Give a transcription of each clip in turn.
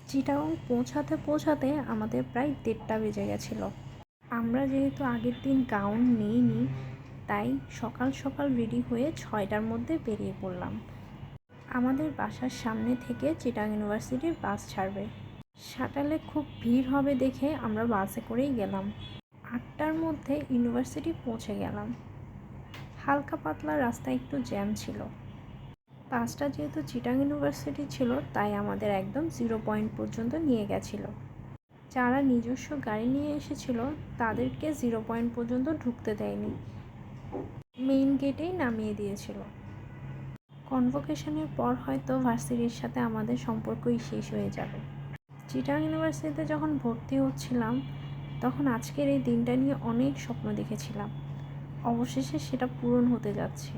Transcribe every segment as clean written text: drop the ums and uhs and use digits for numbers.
চিটাগং পৌঁছাতে আমাদের প্রায় 1:30 বেজে গেছিলো। আমরা যেহেতু আগের দিন গাউন নিইনি, তাই সকাল সকাল রেডি হয়ে 6টার মধ্যে বেরিয়ে পড়লাম। আমাদের বাসার সামনে থেকে চিটাগং ইউনিভার্সিটির বাস ছাড়বে। শাটালে খুব ভিড় হবে দেখে আমরা বাসে করেই গেলাম। 8টার মধ্যে ইউনিভার্সিটি পৌঁছে গেলাম। হালকা পাতলা রাস্তায় একটু জ্যাম ছিল। বাসটা যেহেতু চিটাগং ইউনিভার্সিটি ছিল, তাই আমাদের একদম 0 পয়েন্ট পর্যন্ত নিয়ে গেছিল। যারা নিজস্ব গাড়ি নিয়ে এসেছিল তাদেরকে 0 পয়েন্ট পর্যন্ত ঢুকতে দেয়নি, মেইন গেটেই নামিয়ে দিয়েছিল। কনভোকেশনের পর হয়তো ভার্সিটির সাথে আমাদের সম্পর্কই শেষ হয়ে যাবে। চিটাগং ইউনিভার্সিটিতে যখন ভর্তি হচ্ছিলাম, তখন আজকের এই দিনটা নিয়ে অনেক স্বপ্ন দেখেছিলাম। অবশেষে সেটা পূরণ হতে যাচ্ছে।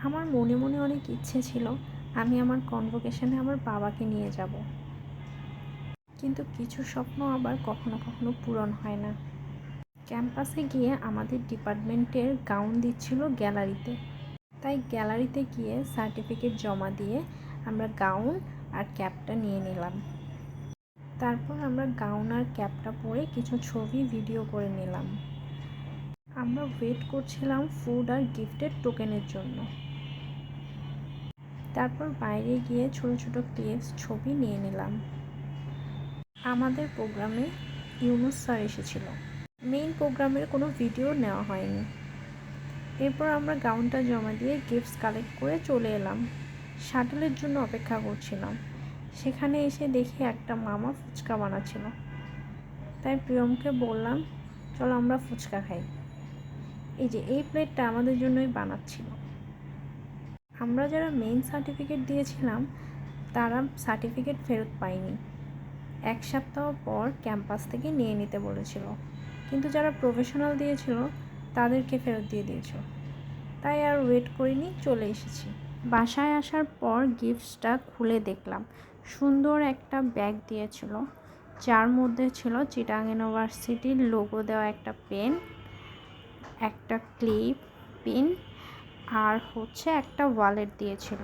আমার মনে মনে অনেক ইচ্ছে ছিল আমি আমার কনভোকেশনে আমার বাবাকে নিয়ে যাব, কিন্তু কিছু স্বপ্ন আবার কখনো কখনো পূরণ হয় না। ক্যাম্পাসে গিয়ে আমাদের ডিপার্টমেন্টের গাউন দিচ্ছিল গ্যালারিতে, তাই গ্যালারিতে গিয়ে সার্টিফিকেট জমা দিয়ে আমরা গাউন আর ক্যাপটা নিয়ে নিলাম। তারপর আমরা গাউন আর ক্যাপটা পরে কিছু ছবি ভিডিও করে নিলাম। আমরা ওয়েট করছিলাম ফুড আর গিফটের টোকেনের জন্য। তারপর বাইরে গিয়ে ছোট ছোট ক্লিপস ছবি নিয়ে নিলাম। আমাদের প্রোগ্রামে ইউনুস স্যার এসেছিল। মেইন প্রোগ্রামের কোনো ভিডিও নেওয়া হয়নি। এরপর আমরা গাউনটা জমা দিয়ে গিফটস কালেক্ট করে চলে এলাম। শাটলের জন্য অপেক্ষা করছিলাম। সেখানে এসে দেখি একটা মামা ফুচকা বানাচ্ছিল, তাই প্রিয়মকে বললাম, চলো আমরা ফুচকা খাই। এই প্লেটটা আমাদের জন্যই বানাচ্ছিল। আমরা যারা মেইন সার্টিফিকেট দিয়েছিলাম তারা সার্টিফিকেট ফেরত পায়নি। 1 সপ্তাহ পর ক্যাম্পাস থেকে নিয়ে নিতে বলেছিল, কিন্তু যারা প্রফেশনাল দিয়েছিল তাদেরকে ফেরত দিয়ে দিয়েছিল। তাই আর ওয়েট করিনি, চলে এসেছি। বাসায় আসার পর গিফটসটা খুলে দেখলাম সুন্দর একটা ব্যাগ দিয়েছিল, যার মধ্যে ছিল চিটাগং ইউনিভার্সিটির লোগো দেওয়া একটা পেন, একটা ক্লিপ, পিন আর একটা ওয়ালেট দিয়েছিল।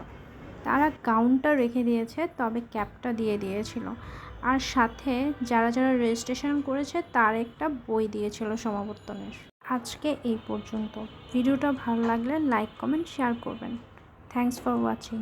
তারা গাউনটা রেখে দিয়েছে, তবে ক্যাপটা দিয়ে দিয়েছিল। আর সাথে যারা যারা রেজিস্ট্রেশন করেছে তার একটা বই দিয়েছিল সমাবর্তনের। আজকে এই পর্যন্ত। ভিডিওটা ভালো লাগলে লাইক, কমেন্ট, শেয়ার করবেন। Thanks for watching.